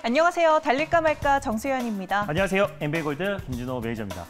안녕하세요. 달릴까 말까 정수현입니다. 안녕하세요. 엠베이골드 김준호 매니저입니다.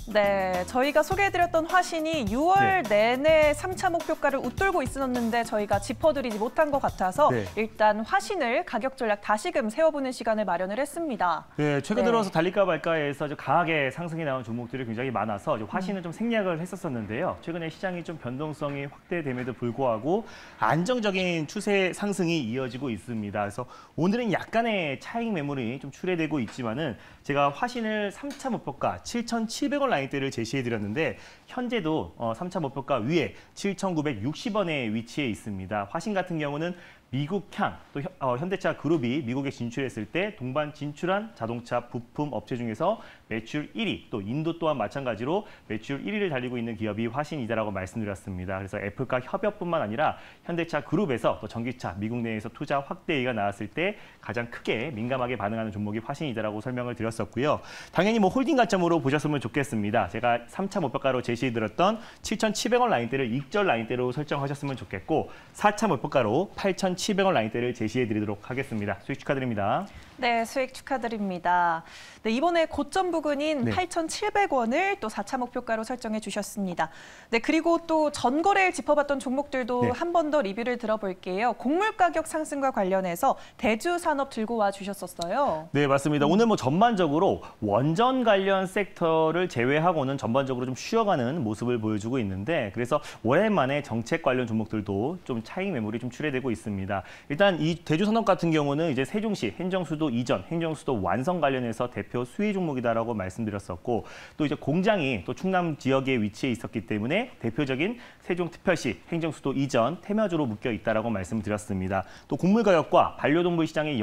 네, 저희가 소개해드렸던 화신이 6월 내내 3차 목표가를 웃돌고 있었는데 저희가 짚어드리지 못한 것 같아서 일단 화신을 가격 전략 다시금 세워보는 시간을 마련을 했습니다. 네, 최근 들어서 달릴까 말까에서 강하게 상승이 나온 종목들이 굉장히 많아서 화신을 좀 생략을 했었는데요. 최근에 시장이 좀 변동성이 확대됨에도 불구하고 안정적인 추세 상승이 이어지고 있습니다. 그래서 오늘은 약간의 차익 매물이 좀 출회되고 있지만은 제가 화신을 3차 목표가 7,700원 라인대를 제시해드렸는데 현재도 3차 목표가 위에 7,960원에 위치해 있습니다. 화신 같은 경우는 미국향, 또 현대차 그룹이 미국에 진출했을 때 동반 진출한 자동차 부품 업체 중에서 매출 1위, 또 인도 또한 마찬가지로 매출 1위를 달리고 있는 기업이 화신이다라고 말씀드렸습니다. 그래서 애플과 협업뿐만 아니라 현대차 그룹에서 또 전기차 미국 내에서 투자 확대 얘기가 나왔을 때 가장 크게 민감하게 반응하는 종목이 화신이다라고 설명을 드렸었고요. 당연히 홀딩 관점으로 보셨으면 좋겠습니다. 제가 3차 목표가로 제시해드렸던 7,700원 라인대를 익절 라인대로 설정하셨으면 좋겠고 4차 목표가로 8,700원 라인대를 제시해드리도록 하겠습니다. 수익 축하드립니다. 네, 수익 축하드립니다. 네, 이번에 고점 부근인 8,700원을 또 4차 목표가로 설정해 주셨습니다. 네, 그리고 또 전거래일 짚어봤던 종목들도 한 번 더 리뷰를 들어볼게요. 곡물 가격 상승과 관련해서 대주산업 들고 와 주셨었어요. 네, 맞습니다. 오늘 전반적으로 원전 관련 섹터를 제외하고는 전반적으로 좀 쉬어가는 모습을 보여주고 있는데 그래서 오랜만에 정책 관련 종목들도 좀 차익 매물이 좀 출회되고 있습니다. 일단 이 대주산업 같은 경우는 이제 세종시 행정수도 이전, 행정수도 완성 관련해서 대표 수혜 종목이다라고 말씀드렸었고 또 이제 공장이 또 충남 지역에 위치해 있었기 때문에 대표적인 세종특별시 행정수도 이전 테마주로 묶여 있다라고 말씀드렸습니다. 또 곡물 가격과 반려동물 시장이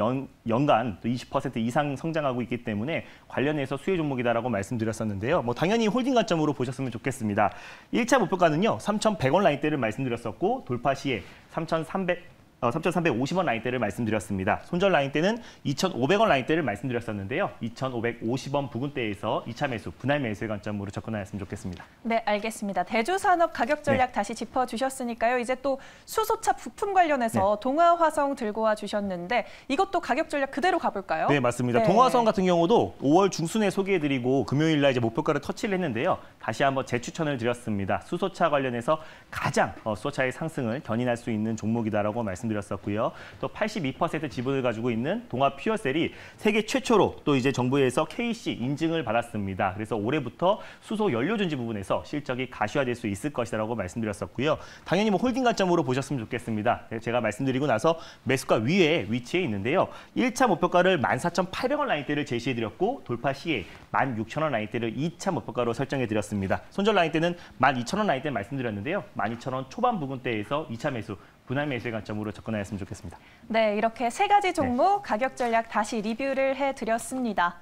연간 또 20% 이상 성장하고 있기 때문에 관련해서 수혜 종목이다라고 말씀드렸었는데요. 당연히 홀딩 관점으로 보셨으면 좋겠습니다. 1차 목표가는요, 3,100원 라인대를 말씀드렸었고 돌파 시에 3,350원 라인대를 말씀드렸습니다. 손절 라인대는 2,500원 라인대를 말씀드렸었는데요. 2,550원 부근대에서 2차 매수, 분할 매수의 관점으로 접근하였으면 좋겠습니다. 네, 알겠습니다. 대주산업 가격 전략 다시 짚어주셨으니까요. 이제 또 수소차 부품 관련해서 동아화성 들고 와 주셨는데 이것도 가격 전략 그대로 가볼까요? 네, 맞습니다. 동아화성 같은 경우도 5월 중순에 소개해드리고 금요일 날 이제 목표가를 터치를 했는데요. 다시 한번 재추천을 드렸습니다. 수소차 관련해서 가장 수소차의 상승을 견인할 수 있는 종목이다라고 말씀드렸었고요. 또 82% 지분을 가지고 있는 동아 퓨어셀이 세계 최초로 또 이제 정부에서 KC 인증을 받았습니다. 그래서 올해부터 수소 연료 전지 부분에서 실적이 가시화될 수 있을 것이라고 말씀드렸었고요. 당연히 홀딩 관점으로 보셨으면 좋겠습니다. 제가 말씀드리고 나서 매수가 위에 위치해 있는데요. 1차 목표가를 14,800원 라인대를 제시해드렸고 돌파 시에 16,000원 라인대를 2차 목표가로 설정해드렸습니다. 손절 라인대는 12,000원 라인대 말씀드렸는데요. 12,000원 초반 부근대에서 2차 매수, 분할 매수의 관점으로 접근하였으면 좋겠습니다. 네, 이렇게 세 가지 종목 가격 전략 다시 리뷰를 해드렸습니다.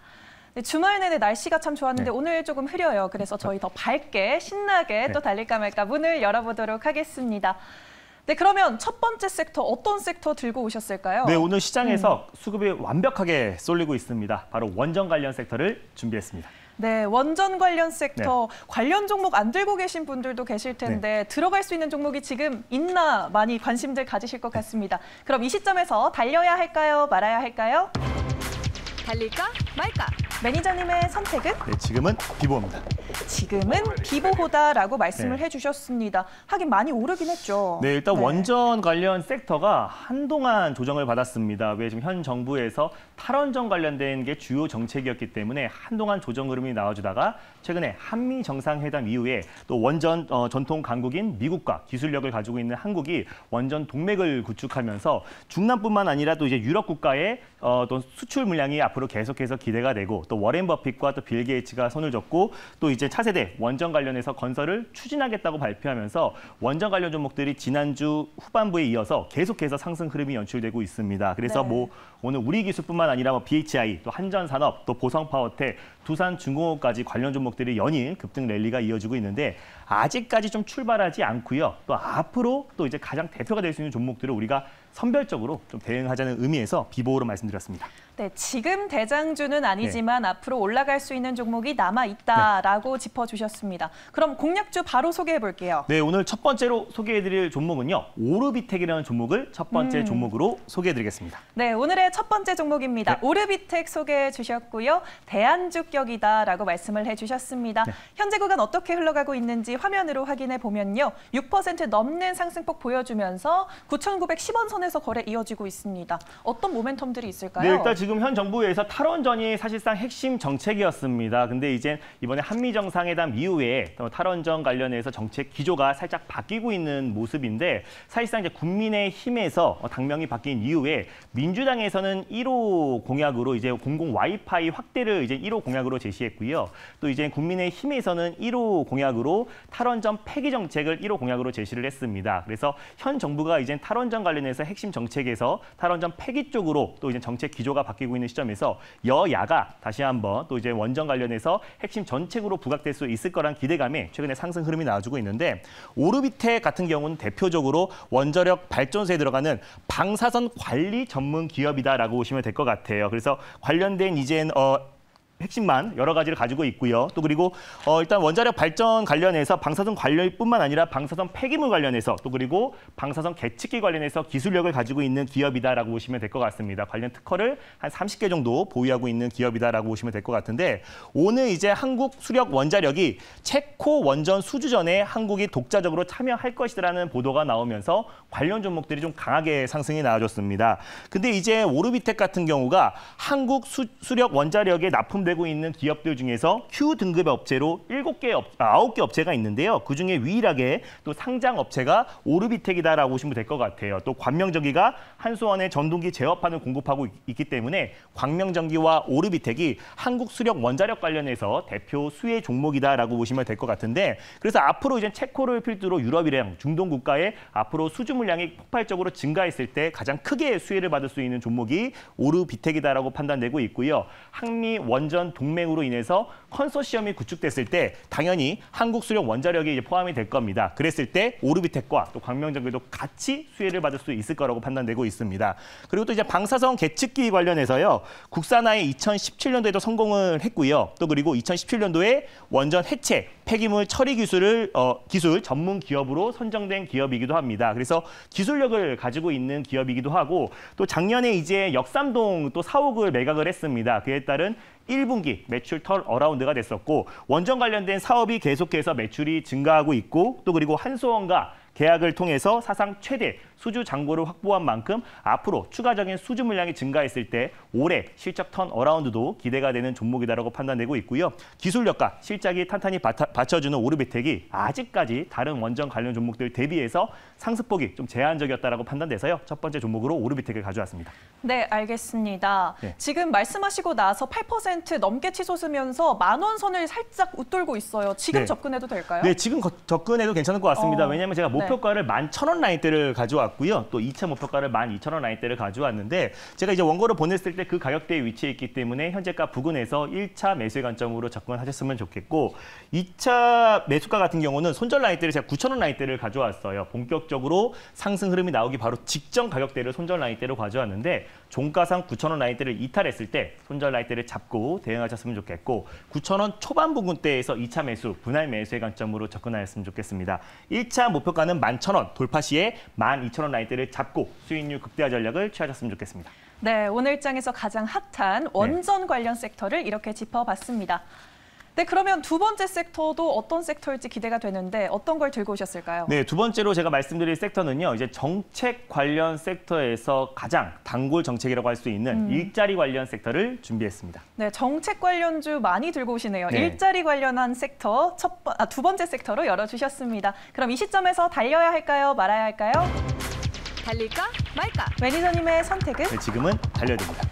네, 주말 내내 날씨가 참 좋았는데 오늘 조금 흐려요. 그래서 저희 더 밝게 신나게 또 달릴까 말까 문을 열어보도록 하겠습니다. 네, 그러면 첫 번째 섹터 어떤 섹터 들고 오셨을까요? 네, 오늘 시장에서 수급이 완벽하게 쏠리고 있습니다. 바로 원전 관련 섹터를 준비했습니다. 네, 원전 관련 섹터 관련 종목 안 들고 계신 분들도 계실 텐데 들어갈 수 있는 종목이 지금 있나 많이 관심들 가지실 것 같습니다. 그럼 이 시점에서 달려야 할까요? 말아야 할까요? 달릴까 말까? 매니저님의 선택은? 네, 지금은 비보입니다. 지금은 비보호다라고 말씀을 해주셨습니다. 하긴 많이 오르긴 했죠. 네, 일단 원전 관련 섹터가 한동안 조정을 받았습니다. 왜 지금 현 정부에서 탈원전 관련된 게 주요 정책이었기 때문에 한동안 조정 흐름이 나와주다가 최근에 한미 정상회담 이후에 또 원전 전통 강국인 미국과 기술력을 가지고 있는 한국이 원전 동맥을 구축하면서 중남뿐만 아니라 또 이제 유럽 국가의 또 수출 물량이 앞으로 계속해서 기대가 되고 또 워렌 버핏과 또 빌 게이츠가 손을 줬고 또 이제 차세대 원전 관련해서 건설을 추진하겠다고 발표하면서 원전 관련 종목들이 지난주 후반부에 이어서 계속해서 상승 흐름이 연출되고 있습니다. 그래서 오늘 우리기술뿐만 아니라 BHI, 또 한전산업, 또 보성파워텍, 두산중공업까지 관련 종목들이 연일 급등 랠리가 이어지고 있는데 아직까지 좀 출발하지 않고요. 또 앞으로 또 이제 가장 대표가 될 수 있는 종목들을 우리가 선별적으로 좀 대응하자는 의미에서 비보호로 말씀드렸습니다. 네, 지금 대장주는 아니지만 앞으로 올라갈 수 있는 종목이 남아있다라고 짚어주셨습니다. 그럼 공략주 바로 소개해 볼게요. 네, 오늘 첫 번째로 소개해드릴 종목은요. 오르비텍이라는 종목을 첫 번째 종목으로 소개해드리겠습니다. 네, 오늘의 첫 번째 종목입니다. 오르비텍 소개해 주셨고요. 대안주격이다라고 말씀을 해주셨습니다. 현재 구간 어떻게 흘러가고 있는지 화면으로 확인해 보면요. 6% 넘는 상승폭 보여주면서 9,910원 선에서 거래 이어지고 있습니다. 어떤 모멘텀들이 있을까요? 네, 일단 지금 현 정부에서 탈원전이 사실상 핵심 정책이었습니다. 근데 이제 이번에 한미 정상회담 이후에 탈원전 관련해서 정책 기조가 살짝 바뀌고 있는 모습인데 사실상 이제 국민의힘에서 당명이 바뀐 이후에 민주당에서는 1호 공약으로 이제 공공 와이파이 확대를 이제 1호 공약으로 제시했고요. 또 이제 국민의힘에서는 1호 공약으로 탈원전 폐기 정책을 1호 공약으로 제시를 했습니다. 그래서 현 정부가 이제 탈원전 관련해서 핵심 정책에서 탈원전 폐기 쪽으로 또 이제 정책 기조가 바뀌고 있는 시점에서 여야가 다시 한번 또 이제 원전 관련해서 핵심 정책으로 부각될 수 있을 거란 기대감에 최근에 상승 흐름이 나와주고 있는데 오르비텍 같은 경우는 대표적으로 원자력 발전소에 들어가는 방사선 관리 전문 기업이다라고 보시면 될 것 같아요. 그래서 관련된 이젠 핵심만 여러 가지를 가지고 있고요. 또 그리고 일단 원자력 발전 관련해서 방사선 관련뿐만 아니라 방사선 폐기물 관련해서 또 그리고 방사선 계측기 관련해서 기술력을 가지고 있는 기업이다라고 보시면 될 것 같습니다. 관련 특허를 한 30개 정도 보유하고 있는 기업이다라고 보시면 될 것 같은데 오늘 이제 한국 수력 원자력이 체코 원전 수주전에 한국이 독자적으로 참여할 것이라는 보도가 나오면서 관련 종목들이 좀 강하게 상승이 나와줬습니다. 근데 이제 오르비텍 같은 경우가 한국 수력 원자력에 납품되고 있는 기업들 중에서 Q등급 업체로 9개 업체가 있는데요. 그중에 유일하게 또 상장 업체가 오르비텍이다라고 보시면 될 것 같아요. 또 광명전기가 한수원에 전동기 제어판을 공급하고 있기 때문에 광명전기와 오르비텍이 한국 수력 원자력 관련해서 대표 수혜 종목이다라고 보시면 될 것 같은데 그래서 앞으로 이제 체코를 필두로 유럽이랑 중동 국가에 앞으로 수주 물량이 폭발적으로 증가했을 때 가장 크게 수혜를 받을 수 있는 종목이 오르비텍이다라고 판단되고 있고요. 한미 원전 동맹으로 인해서 컨소시엄이 구축됐을 때 당연히 한국 수력 원자력이 이제 포함이 될 겁니다. 그랬을 때 오르비텍과 또 광명전기도 같이 수혜를 받을 수 있을 거라고 판단되고 있습니다. 그리고 또 이제 방사선 계측기 관련해서요. 국산화에 2017년도에도 성공을 했고요. 또 그리고 2017년도에 원전 해체, 폐기물 처리 기술 전문 기업으로 선정된 기업이기도 합니다. 그래서 기술력을 가지고 있는 기업이기도 하고 또 작년에 이제 역삼동 또 사옥을 매각을 했습니다. 그에 따른 1분기 매출 턴 어라운드가 됐었고 원전 관련된 사업이 계속해서 매출이 증가하고 있고 또 그리고 한수원과 계약을 통해서 사상 최대 수주 잔고를 확보한 만큼 앞으로 추가적인 수주 물량이 증가했을 때 올해 실적 턴 어라운드도 기대가 되는 종목이다라고 판단되고 있고요. 기술력과 실적이 탄탄히 받쳐주는 오르비텍이 아직까지 다른 원전 관련 종목들 대비해서 상승폭이 좀 제한적이었다라고 판단돼서요. 첫 번째 종목으로 오르비텍을 가져왔습니다. 네, 알겠습니다. 네. 지금 말씀하시고 나서 8% 넘게 치솟으면서 10,000원 선을 살짝 웃돌고 있어요. 지금 네. 접근해도 될까요? 네, 지금 접근해도 괜찮을 것 같습니다. 왜냐하면 제가 목표가를 11,000원 라인대를 가져왔고요. 또 2차 목표가를 12,000원 라인대를 가져왔는데 제가 이제 원고를 보냈을 때 그 가격대에 위치해 있기 때문에 현재가 부근에서 1차 매수의 관점으로 접근하셨으면 좋겠고 2차 매수가 같은 경우는 손절 라인대를 제가 9,000원 라인대를 가져왔어요. 본격적으로 상승 흐름이 나오기 바로 직전 가격대를 손절 라인대로 가져왔는데 종가상 9,000원 라인대를 이탈했을 때 손절 라인대를 잡고 대응하셨으면 좋겠고 9,000원 초반 부근대에서 2차 매수, 분할 매수의 관점으로 접근하였으면 좋겠습니다. 1차 목표가는 11,000원, 돌파 시에 12,000원 라인대를 잡고 수익률 극대화 전략을 취하셨으면 좋겠습니다. 네, 오늘장에서 가장 핫한 원전 관련 섹터를 이렇게 짚어봤습니다. 네, 그러면 두 번째 섹터도 어떤 섹터일지 기대가 되는데 어떤 걸 들고 오셨을까요? 네, 두 번째로 제가 말씀드릴 섹터는요. 이제 정책 관련 sek터에서 가장 단골 정책이라고 할 수 있는 일자리 관련 섹터를 준비했습니다. 네, 정책 관련주 많이 들고 오시네요. 네. 일자리 관련한 섹터 두 번째 섹터로 열어주셨습니다. 그럼 이 시점에서 달려야 할까요? 말아야 할까요? 달릴까 말까? 매니저님의 선택은? 네, 지금은 달려야 됩니다.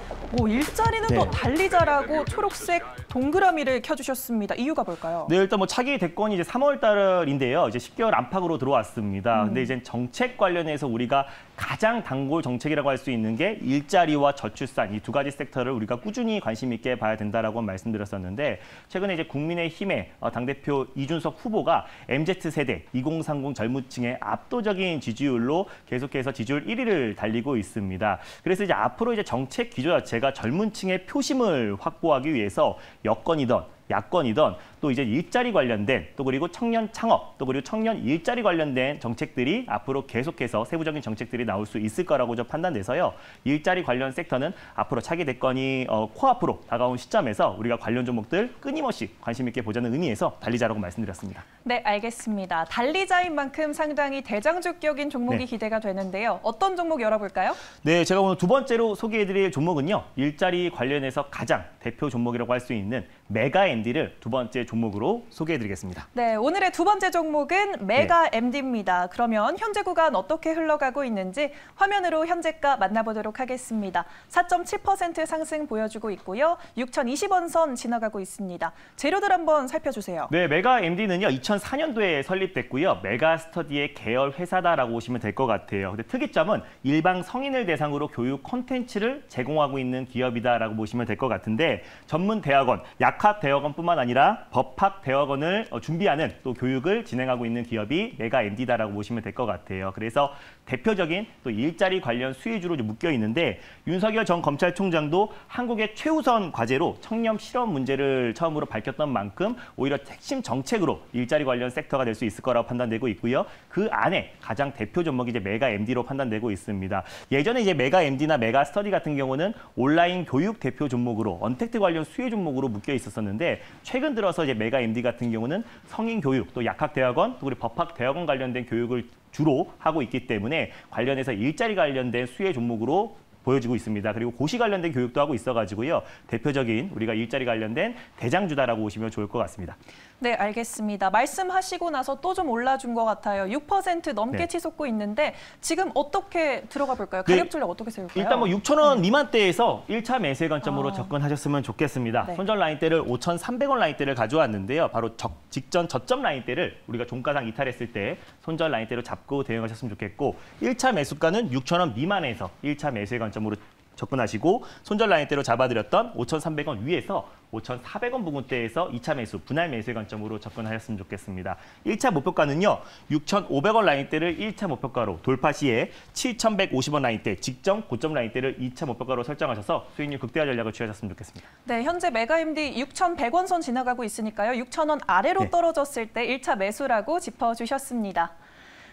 일자리는 네. 또 달리자라고 초록색 동그라미를 켜주셨습니다. 이유가 뭘까요? 네, 일단 뭐 차기 대권이 이제 3월 달인데요. 이제 10개월 안팎으로 들어왔습니다. 근데 이제 정책 관련해서 우리가 가장 단골 정책이라고 할 수 있는 게 일자리와 저출산 이 두 가지 섹터를 우리가 꾸준히 관심 있게 봐야 된다라고 말씀드렸었는데 최근에 이제 국민의힘의 당대표 이준석 후보가 MZ세대 2030 젊은층의 압도적인 지지율로 계속해서 지지율 1위를 달리고 있습니다. 그래서 이제 앞으로 이제 정책 기조 자체가 젊은층의 표심을 확보하기 위해서 여건이든 야권이든 또 이제 일자리 관련된 또 그리고 청년 창업 또 그리고 청년 일자리 관련된 정책들이 앞으로 계속해서 세부적인 정책들이 나올 수 있을 거라고 저 판단돼서요. 일자리 관련 섹터는 앞으로 차기 대권이 코앞으로 다가온 시점에서 우리가 관련 종목들 끊임없이 관심 있게 보자는 의미에서 달리자라고 말씀드렸습니다. 네, 알겠습니다. 달리자인 만큼 상당히 대장주격인 종목이 기대가 되는데요. 어떤 종목 열어볼까요? 네, 제가 오늘 두 번째로 소개해드릴 종목은요. 일자리 관련해서 가장 대표 종목이라고 할 수 있는 메가MD를 두 번째 종목으로 소개해드리겠습니다. 네, 오늘의 두 번째 종목은 메가MD입니다. 그러면 현재 구간 어떻게 흘러가고 있는지 화면으로 현재가 만나보도록 하겠습니다. 4.7% 상승 보여주고 있고요. 6,020원 선 지나가고 있습니다. 재료들 한번 살펴주세요. 네, 메가MD는요. 2004년도에 설립됐고요. 메가스터디의 계열 회사다라고 보시면 될 것 같아요. 근데 특이점은 일반 성인을 대상으로 교육 콘텐츠를 제공하고 있는 기업이다라고 보시면 될 것 같은데 전문 대학원, 약학대학원뿐만 아니라 법학대학원을 준비하는 또 교육을 진행하고 있는 기업이 메가MD다라고 보시면 될 것 같아요. 그래서 대표적인 또 일자리 관련 수혜주로 묶여 있는데 윤석열 전 검찰총장도 한국의 최우선 과제로 청렴 실업 문제를 처음으로 밝혔던 만큼 오히려 핵심 정책으로 일자리 관련 섹터가 될 수 있을 거라고 판단되고 있고요. 그 안에 가장 대표 종목이 이제 메가MD로 판단되고 있습니다. 예전에 이제 메가MD나 메가스터디 같은 경우는 온라인 교육 대표 종목으로 언택트 관련 수혜 종목으로 묶여 있었었는데 최근 들어서 이제 메가MD 같은 경우는 성인 교육, 또 약학대학원, 또 그리고 법학대학원 관련된 교육을 주로 하고 있기 때문에 관련해서 일자리 관련된 수혜 종목으로 보여지고 있습니다. 그리고 고시 관련된 교육도 하고 있어가지고요. 대표적인 우리가 일자리 관련된 대장주다라고 보시면 좋을 것 같습니다. 네, 알겠습니다. 말씀하시고 나서 또 좀 올라준 것 같아요. 6% 넘게 치솟고 있는데 지금 어떻게 들어가 볼까요? 가격 전략 어떻게 세울까요? 일단 뭐 6,000원 미만대에서 1차 매수의 관점으로 접근하셨으면 좋겠습니다. 네. 손절 라인대를 5,300원 라인대를 가져왔는데요. 바로 직전 저점 라인대를 우리가 종가상 이탈했을 때 손절 라인대로 잡고 대응하셨으면 좋겠고 1차 매수가는 6,000원 미만에서 1차 매수의 관점으로 접근하시고 손절 라인대로 잡아드렸던 5,300원 위에서 5,400원 부근대에서 2차 매수, 분할 매수의 관점으로 접근하셨으면 좋겠습니다. 1차 목표가는요. 6,500원 라인대를 1차 목표가로 돌파 시에 7,150원 라인대, 직전 고점 라인대를 2차 목표가로 설정하셔서 수익률 극대화 전략을 취하셨으면 좋겠습니다. 네, 현재 메가MD 6,100원 선 지나가고 있으니까요. 6,000원 아래로 떨어졌을 때 1차 매수라고 짚어주셨습니다.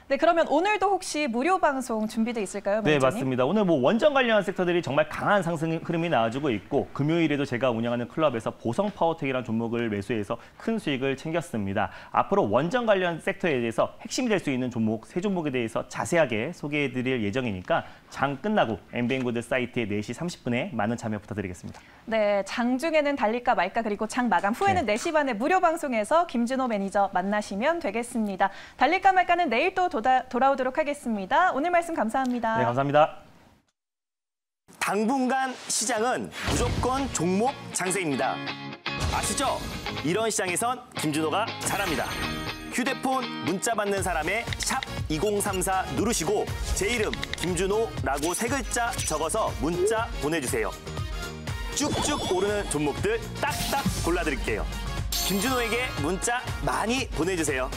네, 그러면 오늘도 혹시 무료 방송 준비돼 있을까요, 매니저님? 네, 맞습니다. 오늘 뭐 원전 관련한 섹터들이 정말 강한 상승 흐름이 나와주고 있고 금요일에도 제가 운영하는 클럽에서 보성 파워텍이라는 종목을 매수해서 큰 수익을 챙겼습니다. 앞으로 원전 관련 섹터에 대해서 핵심이 될 수 있는 종목, 세 종목에 대해서 자세하게 소개해드릴 예정이니까 장 끝나고 엠비엔고드 사이트에 4시 30분에 많은 참여 부탁드리겠습니다. 네, 장중에는 달릴까 말까 그리고 장 마감 후에는 4시 반에 무료 방송에서 김준호 매니저 만나시면 되겠습니다. 달릴까 말까는 내일 또 돌아오도록 하겠습니다. 오늘 말씀 감사합니다. 네, 감사합니다. 당분간 시장은 무조건 종목 장세입니다. 아시죠? 이런 시장에선 김준호가 잘합니다. 휴대폰 문자 받는 사람의 샵 2034 누르시고 제 이름 김준호라고 3글자 적어서 문자 보내주세요. 쭉쭉 오르는 종목들 딱딱 골라드릴게요. 김준호에게 문자 많이 보내주세요.